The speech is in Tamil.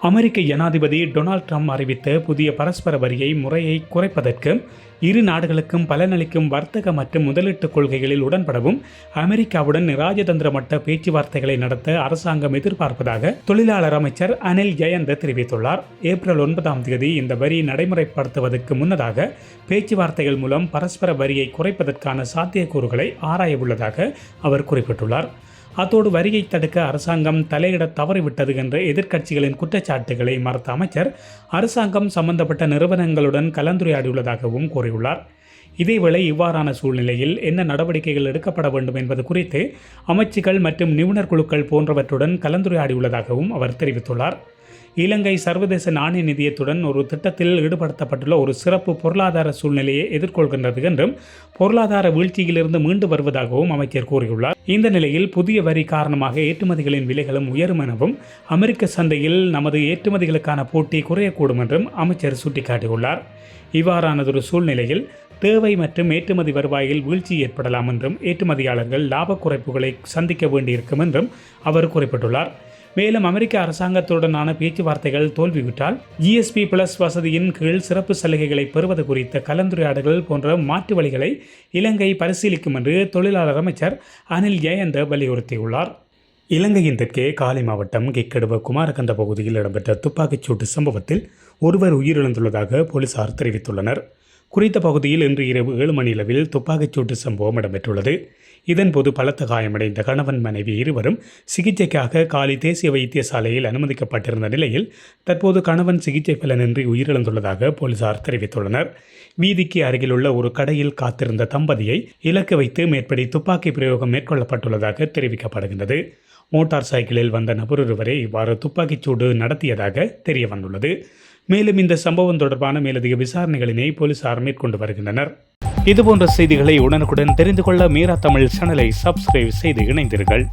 அமெரிக்க ஜனாதிபதி டொனால்ட் ட்ரம்ப் அறிவித்த புதிய பரஸ்பர வரியை முறையை குறைப்பதற்கு இரு நாடுகளுக்கும் பலனளிக்கும் வர்த்தக மற்றும் முதலீட்டு கொள்கைகளில் உடன்படவும் அமெரிக்காவுடன் ராஜதந்திர மட்ட பேச்சுவார்த்தைகளை நடத்த அரசாங்கம் எதிர்பார்ப்பதாக தொழிலாளர் அமைச்சர் அனில் ஜெயந்த தெரிவித்துள்ளார். ஏப்ரல் 9ஆம் தேதி இந்த வரி நடைமுறைப்படுத்துவதற்கு முன்னதாக பேச்சுவார்த்தைகள் மூலம் பரஸ்பர வரியை குறைப்பதற்கான சாத்தியக்கூறுகளை ஆராய உள்ளதாக அவர் குறிப்பிட்டுள்ளார். அத்தோடு வரியை தடுக்க அரசாங்கம் தலையிட தவறிவிட்டது என்ற எதிர்க்கட்சிகளின் குற்றச்சாட்டுகளை மறுத்த அமைச்சர் அரசாங்கம் சம்பந்தப்பட்ட நிறுவனங்களுடன் கலந்துரையாடியுள்ளதாகவும் கூறியுள்ளார். இதேவேளை இவ்வாறான சூழ்நிலையில் என்ன நடவடிக்கைகள் எடுக்கப்பட வேண்டும் என்பது குறித்து அமைச்சுகள் மற்றும் நிபுணர் குழுக்கள் போன்றவற்றுடன் கலந்துரையாடியுள்ளதாகவும் அவர் தெரிவித்துள்ளார். இலங்கை சர்வதேச நாணய நிதியத்துடன் ஒரு திட்டத்தில் ஈடுபடுத்தப்பட்டுள்ள ஒரு சிறப்பு பொருளாதார சூழ்நிலையை எதிர்கொள்கின்றது என்றும் பொருளாதார வீழ்ச்சியிலிருந்து மீண்டு வருவதாகவும் அமைச்சர் கூறியுள்ளார். இந்த நிலையில் புதிய வரி காரணமாக ஏற்றுமதிகளின் விலைகளும் உயரும் எனவும் அமெரிக்க சந்தையில் நமது ஏற்றுமதிகளுக்கான போட்டி குறையக்கூடும் என்றும் அமைச்சர் சுட்டிக்காட்டியுள்ளார். இவ்வாறானதொரு சூழ்நிலையில் தேவை மற்றும் ஏற்றுமதி வருவாயில் வீழ்ச்சி ஏற்படலாம் என்றும் ஏற்றுமதியாளர்கள் லாப குறைப்புகளை சந்திக்க வேண்டியிருக்கும் என்றும் அவர் குறிப்பிட்டுள்ளார். மேலும் அமெரிக்க அரசாங்கத்துடனான பேச்சுவார்த்தைகள் தோல்வியுற்றால் GSP+ வசதியின் கீழ் சிறப்பு சலுகைகளை பெறுவது குறித்த கலந்துரையாடல்கள் போன்ற மாற்று வழிகளை இலங்கை பரிசீலிக்கும் என்று தொழிலாளர் அமைச்சர் அனில் ஜெயந்த வலியுறுத்தியுள்ளார். இலங்கையின் தெற்கே காலி மாவட்டம் கெக்கடுவ குமாரகந்த பகுதியில் இடம்பெற்ற துப்பாக்கிச்சூட்டு சம்பவத்தில் ஒருவர் உயிரிழந்துள்ளதாக போலீசார் தெரிவித்துள்ளனர். குறித்த பகுதியில் இன்று இரவு 7 மணியளவில் துப்பாக்கிச்சூட்டு சம்பவம் இடம்பெற்றுள்ளது. இதன்போது பலத்த காயமடைந்த கணவன் மனைவி இருவரும் சிகிச்சைக்காக காலி தேசிய வைத்தியசாலையில் அனுமதிக்கப்பட்டிருந்த நிலையில் தற்போது கணவன் சிகிச்சை பலனின்றி உயிரிழந்துள்ளதாக போலீசார் தெரிவித்துள்ளனர். வீதிக்கு அருகிலுள்ள ஒரு கடையில் காத்திருந்த தம்பதியை இலக்கு வைத்து மேற்படி துப்பாக்கி பிரயோகம் மேற்கொள்ளப்பட்டுள்ளதாக தெரிவிக்கப்படுகின்றது. மோட்டார் சைக்கிளில் வந்த நபரொருவரே இவ்வாறு துப்பாக்கிச்சூடு நடத்தியதாக தெரிய வந்துள்ளது. மேலும் இந்த சம்பவம் தொடர்பான மேலதிக விசாரணைகளினை போலீசார் மேற்கொண்டு வருகின்றனர். இதுபோன்ற செய்திகளை உடனுக்குடன் தெரிந்து கொள்ள மீரா தமிழ் சேனலை சப்ஸ்கிரைப் செய்து இணைந்தீர்கள்.